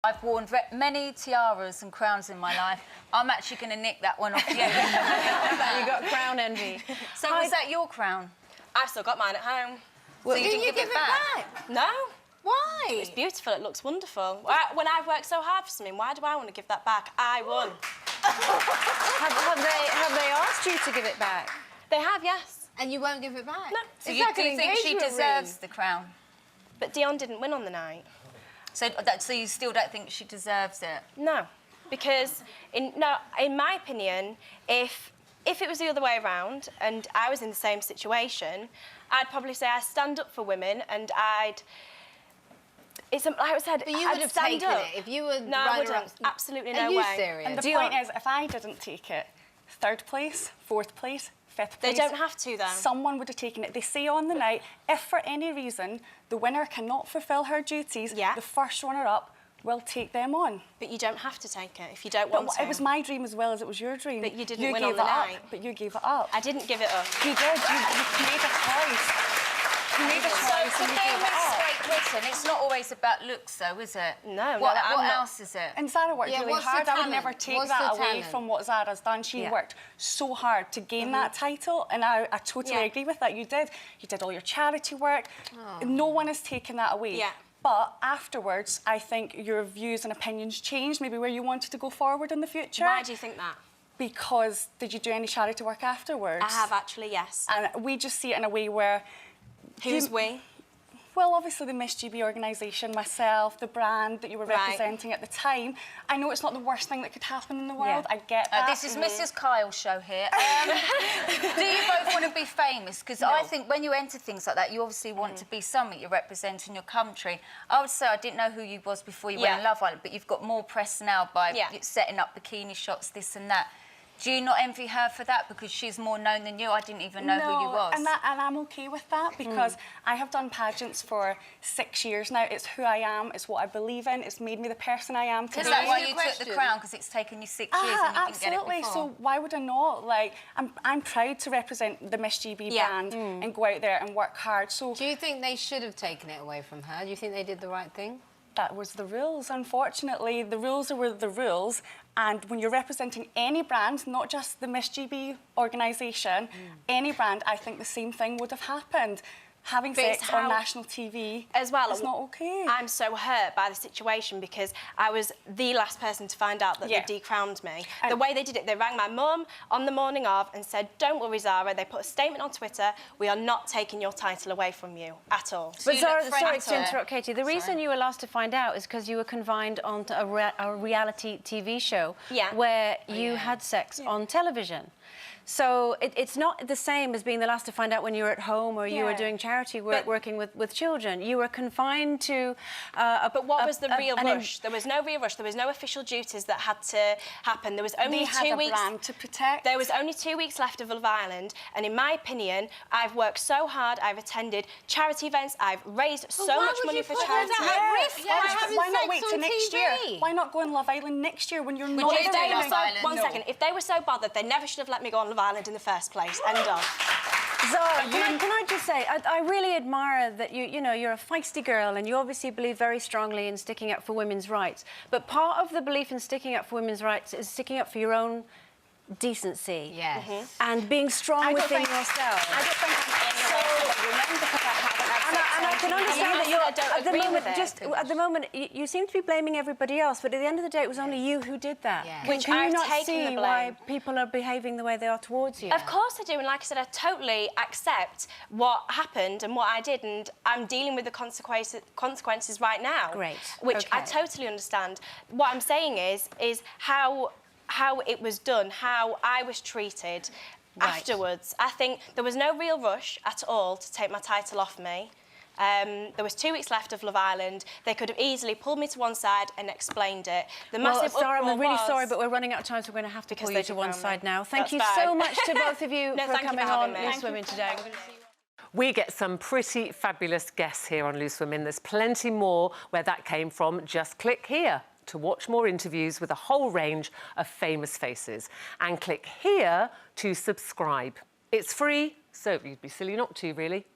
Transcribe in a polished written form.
I've worn many tiaras and crowns in my life. I'm actually going to nick that one off you. You got crown envy. So was that your crown? I've still got mine at home. Well, so you didn't give it back? No. Why? It's beautiful, it looks wonderful. When I've worked so hard for something, why do I want to give that back? I won. have they asked you to give it back? They have, yes. And you won't give it back? No. So you do think she deserves the crown? But Deone didn't win on the night. So you still don't think she deserves it? No, because in my opinion, if it was the other way around and I was in the same situation, I'd probably say I stand up for women and like I said, but you would have taken it if you were. No, I wouldn't. Absolutely no way. Are you serious? And the point is, if I didn't take it, 3rd place, 4th place, 5th place... They don't have to, though. Someone would have taken it. They say on the night, if for any reason the winner cannot fulfil her duties, the first runner-up will take them on. But you don't have to take it if you don't want to. It was my dream as well as it was your dream. But you didn't win on the night. But you gave it up. I didn't give it up. You did. You made a choice. You made a choice and you gave it up. Britain, it's not always about looks, though, is it? No. What else is it? And Zara worked really hard. I would never take that away from what Zara's done. She worked so hard to gain that title, and I totally agree with that. You did all your charity work. No one has taken that away. Yeah. But afterwards, I think your views and opinions changed, maybe where you wanted to go forward in the future. Why do you think that? Because did you do any charity work afterwards? I have, actually, yes. And we just see it in a way where... Who's we? Well, obviously the Miss GB organisation, myself, the brand that you were representing at the time. I know it's not the worst thing that could happen in the world. I get that. This is Mrs. Kyle's show here. Do you both want to be famous? Because I think when you enter things like that, you obviously want to be something. You're representing your country. I would say I didn't know who you was before you went on Love Island, but you've got more press now by setting up bikini shots, this and that. Do you not envy her for that because she's more known than you? I didn't even know who you was. And I'm OK with that because I have done pageants for 6 years now. It's who I am, it's what I believe in, it's made me the person I am today. Is that why you took the crown? Because it's taken you 6 years and you didn't get it before? So why would I not? Like, I'm proud to represent the Miss GB brand and go out there and work hard. So do you think they should have taken it away from her? Do you think they did the right thing? That was the rules, unfortunately. The rules were the rules. And when you're representing any brand, not just the Miss GB organisation, any brand, I think the same thing would have happened. Having sex on national TV as well, is not OK. I'm so hurt by the situation because I was the last person to find out that they decrowned me. The way they did it, they rang my mum on the morning of and said, don't worry, Zara. They put a statement on Twitter, we are not taking your title away from you at all. But Zara, sorry to interrupt, Katie. The reason you were last to find out is because you were confined onto a reality TV show where you had sex on television. So it's not the same as being the last to find out when you were at home or you were doing charity work, working with children. You were confined to... but what was the real rush? There was no real rush. There was no official duties that had to happen. There was only 2 weeks... brand to protect. There was only 2 weeks left of Love Island, and in my opinion, I've worked so hard. I've attended charity events. I've raised so much money for charity. Why not wait till next year? Why not go on Love Island next year when you're not... One second. If they were so bothered, they never should have let me go on Love Island in the first place. End of. Zara, can I just say, I really admire that you're a feisty girl and you obviously believe very strongly in sticking up for women's rights. But part of the belief in sticking up for women's rights is sticking up for your own decency. Yes. And being strong within yourself. I don't think And I can understand that you're at the moment you seem to be blaming everybody else, but at the end of the day it was only you who did that. Which can you I've not taken see the blame. why people are behaving the way they are towards you? Of course I do, and like I said, I totally accept what happened and what I did, and I'm dealing with the consequences right now. Great. Which I totally understand. What I'm saying is how it was done, how I was treated afterwards. I think there was no real rush at all to take my title off me. There was 2 weeks left of Love Island. They could have easily pulled me to one side and explained it. The massive Sarah, uproar I'm really sorry, but we're running out of time, so we're going to have to pull you to one side now. Thank you so much to both of you for coming on Loose Women today. We get some pretty fabulous guests here on Loose Women. There's plenty more where that came from. Just click here to watch more interviews with a whole range of famous faces. And click here to subscribe. It's free, so you'd be silly not to, really.